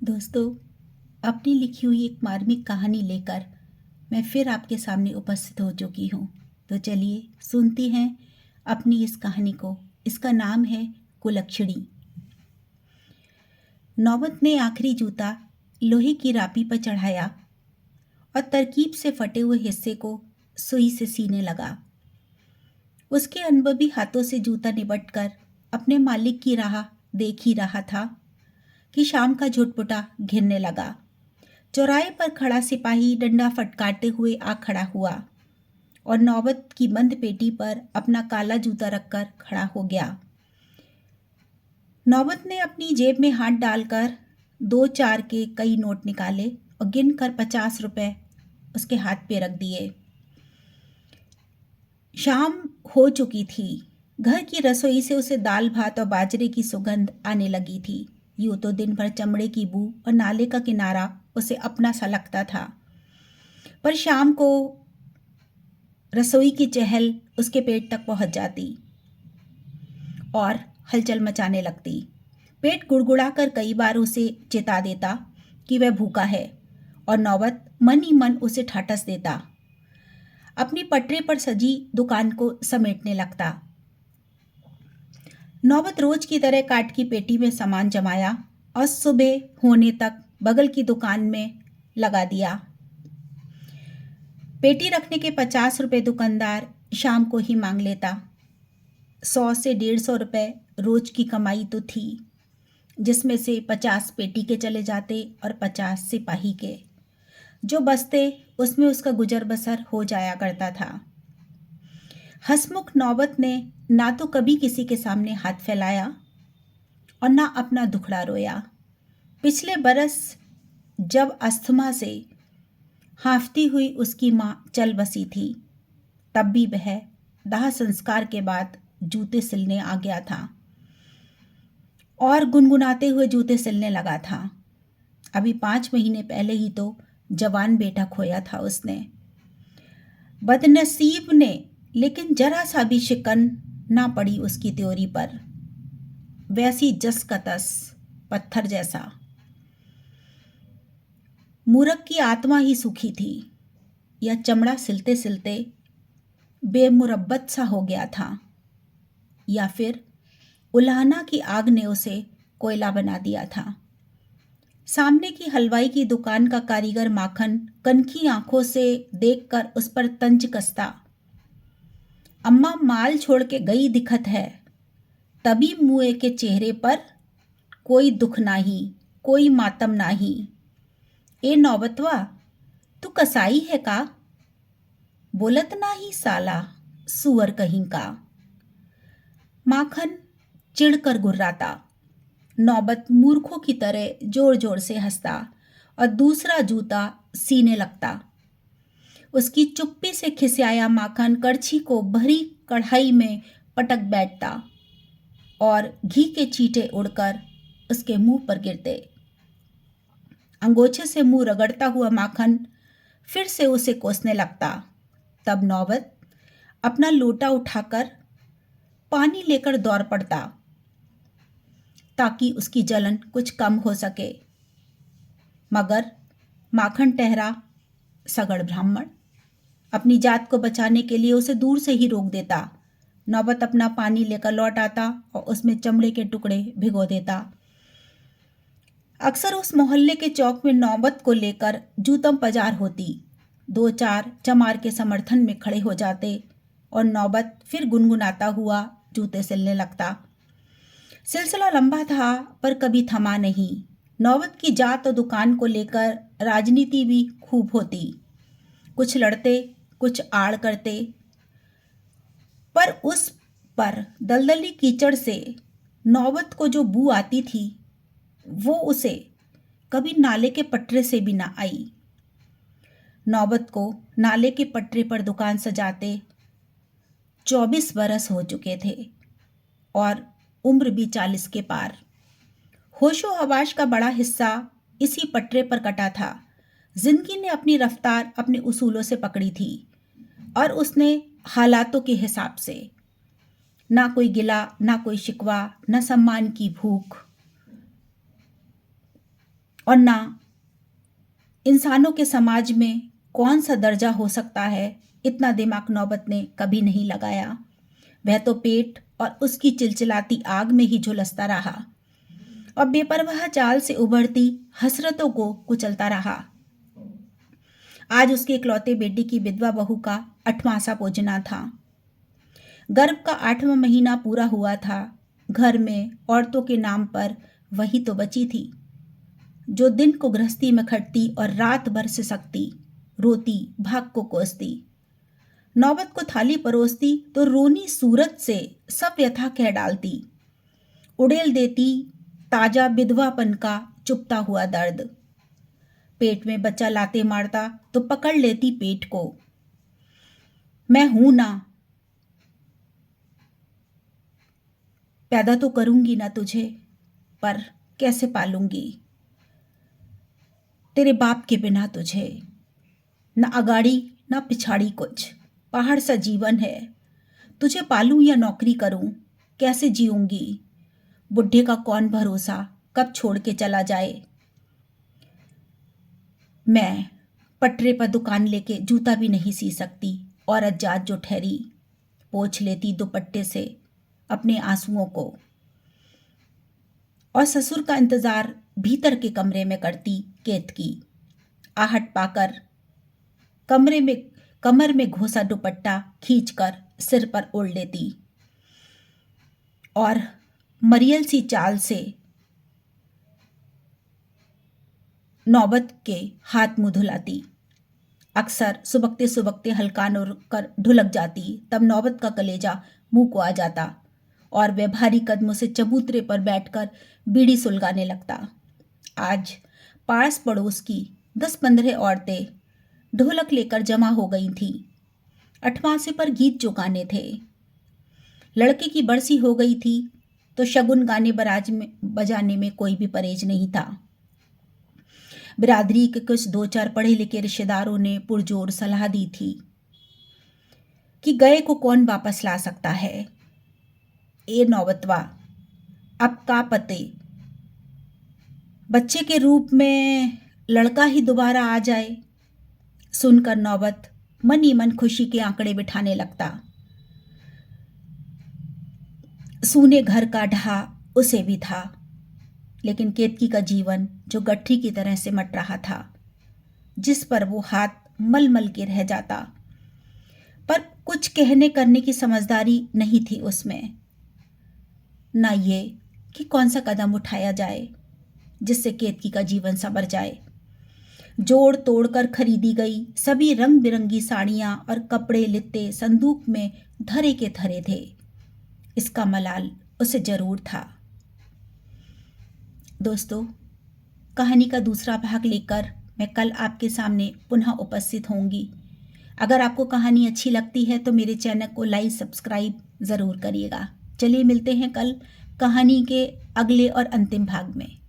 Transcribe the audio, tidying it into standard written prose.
दोस्तों, अपनी लिखी हुई एक मार्मिक कहानी लेकर मैं फिर आपके सामने उपस्थित हो चुकी हूँ। तो चलिए सुनते हैं अपनी इस कहानी को। इसका नाम है कुलक्षणी। नौबत ने आखिरी जूता लोहे की रापी पर चढ़ाया और तरकीब से फटे हुए हिस्से को सुई से सीने लगा। उसके अनुभवी हाथों से जूता निबटकर अपने मालिक की राह देख ही रहा था कि शाम का झुटपुटा घिरने लगा। चौराहे पर खड़ा सिपाही डंडा फटकारते हुए आ खड़ा हुआ और नौबत की बंद पेटी पर अपना काला जूता रखकर खड़ा हो गया। नौबत ने अपनी जेब में हाथ डालकर 2-4 के कई नोट निकाले और गिनकर 50 रुपए उसके हाथ पे रख दिए। शाम हो चुकी थी। घर की रसोई से उसे दाल भात और बाजरे की सुगंध आने लगी थी। यूं तो दिन भर चमड़े की बू और नाले का किनारा उसे अपना सा लगता था, पर शाम को रसोई की चहल उसके पेट तक पहुंच जाती और हलचल मचाने लगती। पेट गुड़गुड़ाकर कई बार उसे चेता देता कि वह भूखा है और नौबत मन ही मन उसे ठाठस देता। अपनी पटरे पर सजी दुकान को समेटने लगता। नौबत रोज की तरह काट की पेटी में सामान जमाया और सुबह होने तक बगल की दुकान में लगा दिया। पेटी रखने के 50 रुपए दुकानदार शाम को ही मांग लेता। 100 से 150 रुपए रोज की कमाई तो थी, जिसमें से 50 पेटी के चले जाते और 50 सिपाही के। जो बचते उसमें उसका गुजर बसर हो जाया करता था। हंसमुख नौबत ने ना तो कभी किसी के सामने हाथ फैलाया और ना अपना दुखड़ा रोया। पिछले बरस जब अस्थमा से हांफती हुई उसकी माँ चल बसी थी, तब भी वह दाह संस्कार के बाद जूते सिलने आ गया था और गुनगुनाते हुए जूते सिलने लगा था। अभी 5 महीने पहले ही तो जवान बेटा खोया था उसने। बदनसीब ने लेकिन जरा सा भी शिकन ना पड़ी उसकी त्योरी पर। वैसी जस का तस पत्थर जैसा। मूरख की आत्मा ही सूखी थी, या चमड़ा सिलते सिलते बेमुरब्बत सा हो गया था, या फिर उलाहना की आग ने उसे कोयला बना दिया था। सामने की हलवाई की दुकान का कारीगर माखन कनखी आंखों से देखकर उस पर तंज कसता। अम्मा माल छोड़ के गई दिखत है। तभी मुए के चेहरे पर कोई दुख नाही, कोई मातम नाही। ए नौबतवा, तू कसाई है का? बोलत नाही साला, सुअर कहीं का। माखन चिढ़कर गुर्राता। नौबत मूर्खों की तरह जोर जोर से हंसता और दूसरा जूता सीने लगता। उसकी चुप्पी से खिसियाया माखन कड़छी को भरी कढ़ाई में पटक बैठता और घी के चींटे उड़कर उसके मुंह पर गिरते। अंगोछे से मुंह रगड़ता हुआ माखन फिर से उसे कोसने लगता। तब नौबत अपना लोटा उठाकर पानी लेकर दौड़ पड़ता ताकि उसकी जलन कुछ कम हो सके। मगर माखन ठहरा सगड़ ब्राह्मण। अपनी जात को बचाने के लिए उसे दूर से ही रोक देता। नौबत अपना पानी लेकर लौट आता और उसमें चमड़े के टुकड़े भिगो देता। अक्सर उस मोहल्ले के चौक में नौबत को लेकर जूतम पजार होती। 2-4 चमार के समर्थन में खड़े हो जाते और नौबत फिर गुनगुनाता हुआ जूते सिलने लगता। सिलसिला लंबा था पर कभी थमा नहीं। नौबत की जात और दुकान को लेकर राजनीति भी खूब होती। कुछ लड़ते, कुछ आड़ करते, पर उस पर दलदली कीचड़ से नौबत को जो बू आती थी, वो उसे कभी नाले के पटरे से भी ना आई। नौबत को नाले के पटरे पर दुकान सजाते 24 बरस हो चुके थे और उम्र भी 40 के पार। होशो हवाश का बड़ा हिस्सा इसी पटरे पर कटा था। जिंदगी ने अपनी रफ्तार अपने उसूलों से पकड़ी थी और उसने हालातों के हिसाब से। ना कोई गिला, ना कोई शिकवा, ना सम्मान की भूख। और ना इंसानों के समाज में कौन सा दर्जा हो सकता है, इतना दिमाग नौबत ने कभी नहीं लगाया। वह तो पेट और उसकी चिलचिलाती आग में ही झुलसता रहा और बेपरवाह चाल से उभरती हसरतों को कुचलता रहा। आज उसके इकलौते बेटे की विधवा बहू का 8वां सा पूजना था। गर्भ का 8वां महीना पूरा हुआ था। घर में औरतों के नाम पर वही तो बची थी जो दिन को गृहस्थी में खटती और रात भर सिसकती, रोती, भाग को कोसती। नौबत को थाली परोसती तो रोनी सूरत से सब व्यथा कह डालती, उड़ेल देती ताजा विधवापन का चुपता हुआ दर्द। पेट में बच्चा लाते मारता तो पकड़ लेती पेट को। मैं हूं ना, पैदा तो करूंगी ना तुझे, पर कैसे पालूंगी तेरे बाप के बिना तुझे। न अगाड़ी न पिछाड़ी कुछ, पहाड़ सा जीवन है। तुझे पालूं या नौकरी करूं, कैसे जीऊंगी। बुढ़े का कौन भरोसा, कब छोड़ के चला जाए। मैं पटरे पर दुकान लेके जूता भी नहीं सी सकती। औरत जात जो ठहरी, पोंछ लेती दुपट्टे से अपने आंसुओं को और ससुर का इंतजार भीतर के कमरे में करती केत की। आहट पाकर कमर में घोसा दुपट्टा खींचकर सिर पर ओढ़ लेती और मरियल सी चाल से नौबत के हाथ मुंह धुलाती। अक्सर सुबकते सुबकते हल्कान कर ढुलक जाती, तब नौबत का कलेजा मुंह को आ जाता और वह भारी कदमों से चबूतरे पर बैठकर बीड़ी सुलगाने लगता। आज पास पड़ोस की 10-15 औरतें ढोलक लेकर जमा हो गई थीं। 8वां पर गीत जो गाने थे। लड़के की बरसी हो गई थी तो शगुन गाने बजाने में कोई भी परहेज नहीं था। बिरादरी के कुछ 2-4 पढ़े लिखे रिश्तेदारों ने पुरजोर सलाह दी थी कि गए को कौन वापस ला सकता है। ए नौबतवा, अब का पते, बच्चे के रूप में लड़का ही दोबारा आ जाए। सुनकर नौबत मन ही मन खुशी के आंकड़े बिठाने लगता। सूने घर का ढहा उसे भी था, लेकिन केतकी का जीवन जो गठरी की तरह सिमट रहा था, जिस पर वो हाथ मल मल के रह जाता, पर कुछ कहने करने की समझदारी नहीं थी उसमें। ना ये कि कौन सा कदम उठाया जाए जिससे केतकी का जीवन संवर जाए। जोड़ तोड़ कर खरीदी गई सभी रंग बिरंगी साड़ियां और कपड़े लित्ते संदूक में धरे के धरे थे। इसका मलाल उसे जरूर था। दोस्तों, कहानी का दूसरा भाग लेकर मैं कल आपके सामने पुनः उपस्थित होंगी। अगर आपको कहानी अच्छी लगती है तो मेरे चैनल को लाइक सब्सक्राइब ज़रूर करिएगा। चलिए मिलते हैं कल कहानी के अगले और अंतिम भाग में।